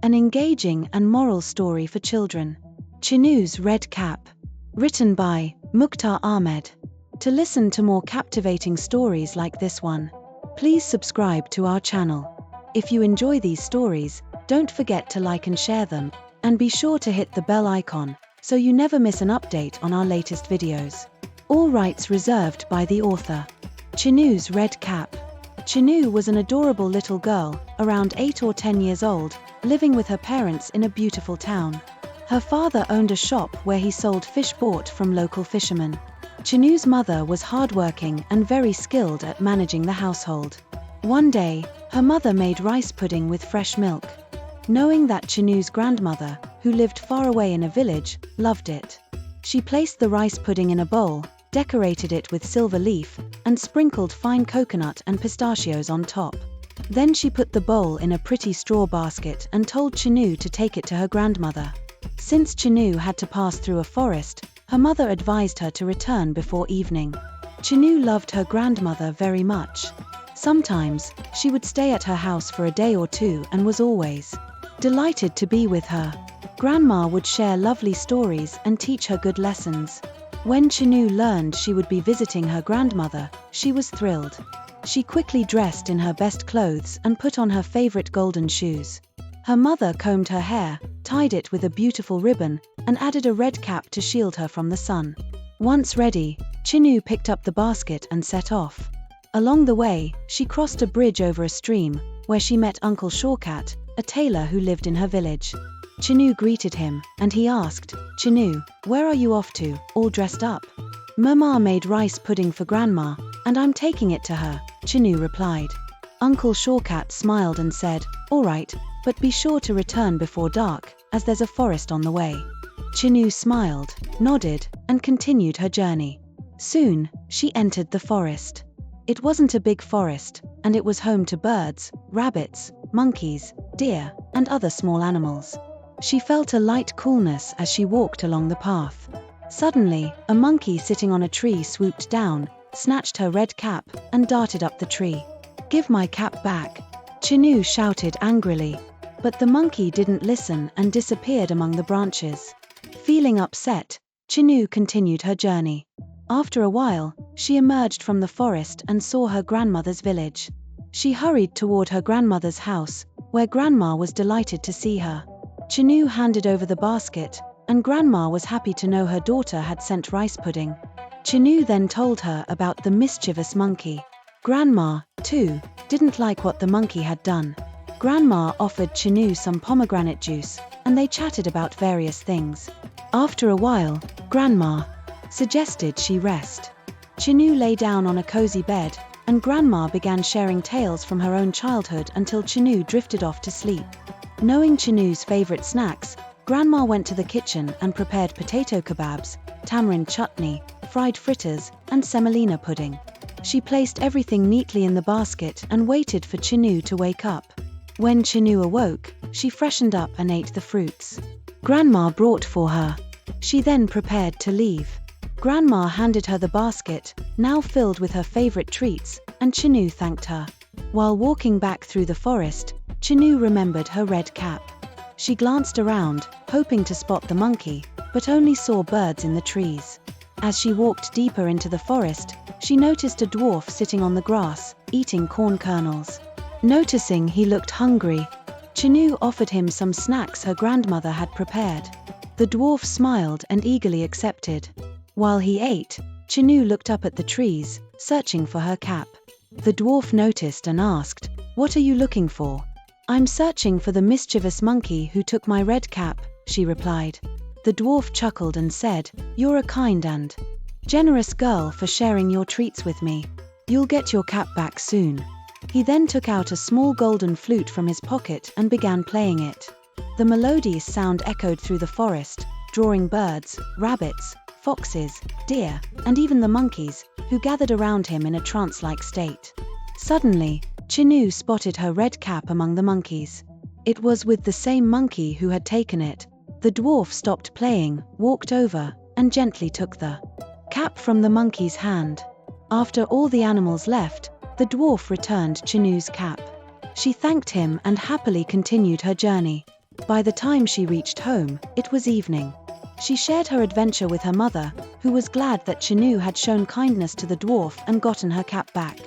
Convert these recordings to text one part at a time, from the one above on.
An engaging and moral story for children. Chinoo's Red Cap. Written by Mukhtar. To listen to more captivating stories like this one, please subscribe to our channel. If you enjoy these stories, don't forget to like and share them, and be sure to hit the bell icon so you never miss an update on our latest videos. All rights reserved by the author. Chinoo's Red Cap. Chinoo was an adorable little girl, around 8 or 10 years old, living with her parents in a beautiful town. Her father owned a shop where he sold fish bought from local fishermen. Chinoo's mother was hardworking and very skilled at managing the household. One day, her mother made rice pudding with fresh milk. Knowing that Chinoo's grandmother, who lived far away in a village, loved it, she placed the rice pudding in a bowl, decorated it with silver leaf, and sprinkled fine coconut and pistachios on top. Then she put the bowl in a pretty straw basket and told Chinoo to take it to her grandmother. Since Chinoo had to pass through a forest, her mother advised her to return before evening. Chinoo loved her grandmother very much. Sometimes, she would stay at her house for a day or two and was always delighted to be with her. Grandma would share lovely stories and teach her good lessons. When Chinoo learned she would be visiting her grandmother, she was thrilled. She quickly dressed in her best clothes and put on her favorite golden shoes. Her mother combed her hair, tied it with a beautiful ribbon, and added a red cap to shield her from the sun. Once ready, Chinoo picked up the basket and set off. Along the way, she crossed a bridge over a stream, where she met Uncle Shortcat, a tailor who lived in her village. Chinoo greeted him, and he asked, "Chinoo, where are you off to, all dressed up?" "Mama made rice pudding for Grandma, and I'm taking it to her," Chinoo replied. Uncle Shortcat smiled and said, "All right, but be sure to return before dark, as there's a forest on the way." Chinoo smiled, nodded, and continued her journey. Soon, she entered the forest. It wasn't a big forest, and it was home to birds, rabbits, monkeys, deer, and other small animals. She felt a light coolness as she walked along the path. Suddenly, a monkey sitting on a tree swooped down, snatched her red cap, and darted up the tree. "Give my cap back!" Chinoo shouted angrily. But the monkey didn't listen and disappeared among the branches. Feeling upset, Chinoo continued her journey. After a while, she emerged from the forest and saw her grandmother's village. She hurried toward her grandmother's house, where Grandma was delighted to see her. Chinoo handed over the basket, and Grandma was happy to know her daughter had sent rice pudding. Chinoo then told her about the mischievous monkey. Grandma, too, didn't like what the monkey had done. Grandma offered Chinoo some pomegranate juice, and they chatted about various things. After a while, Grandma suggested she rest. Chinoo lay down on a cozy bed, and Grandma began sharing tales from her own childhood until Chinoo drifted off to sleep. Knowing Chinoo's favorite snacks, Grandma went to the kitchen and prepared potato kebabs, tamarind chutney, fried fritters, and semolina pudding. She placed everything neatly in the basket and waited for Chinoo to wake up. When Chinoo awoke, she freshened up and ate the fruits Grandma brought for her. She then prepared to leave. Grandma handed her the basket, now filled with her favorite treats, and Chinoo thanked her. While walking back through the forest, Chinoo remembered her red cap. She glanced around, hoping to spot the monkey, but only saw birds in the trees. As she walked deeper into the forest, she noticed a dwarf sitting on the grass, eating corn kernels. Noticing he looked hungry, Chinoo offered him some snacks her grandmother had prepared. The dwarf smiled and eagerly accepted. While he ate, Chinoo looked up at the trees, searching for her cap. The dwarf noticed and asked, "What are you looking for?" "I'm searching for the mischievous monkey who took my red cap," she replied. The dwarf chuckled and said, "You're a kind and generous girl for sharing your treats with me. You'll get your cap back soon." He then took out a small golden flute from his pocket and began playing it. The melodious sound echoed through the forest, drawing birds, rabbits, foxes, deer, and even the monkeys, who gathered around him in a trance-like state. Suddenly, Chinoo spotted her red cap among the monkeys. It was with the same monkey who had taken it. The dwarf stopped playing, walked over, and gently took the cap from the monkey's hand. After all the animals left, the dwarf returned Chinoo's cap. She thanked him and happily continued her journey. By the time she reached home, it was evening. She shared her adventure with her mother, who was glad that Chinoo had shown kindness to the dwarf and gotten her cap back.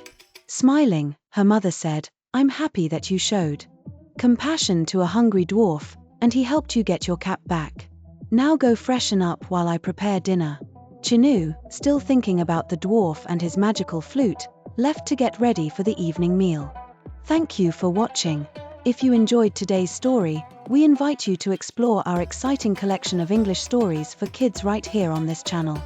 Smiling, her mother said, "I'm happy that you showed compassion to a hungry dwarf, and he helped you get your cap back. Now go freshen up while I prepare dinner." Chinoo, still thinking about the dwarf and his magical flute, left to get ready for the evening meal. Thank you for watching. If you enjoyed today's story, we invite you to explore our exciting collection of English stories for kids right here on this channel.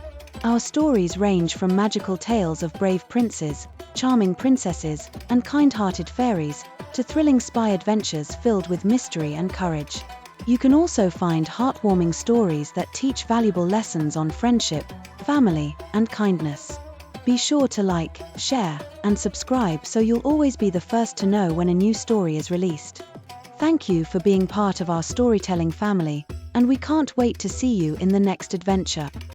Our stories range from magical tales of brave princes, charming princesses, and kind-hearted fairies, to thrilling spy adventures filled with mystery and courage. You can also find heartwarming stories that teach valuable lessons on friendship, family, and kindness. Be sure to like, share, and subscribe so you'll always be the first to know when a new story is released. Thank you for being part of our storytelling family, and we can't wait to see you in the next adventure.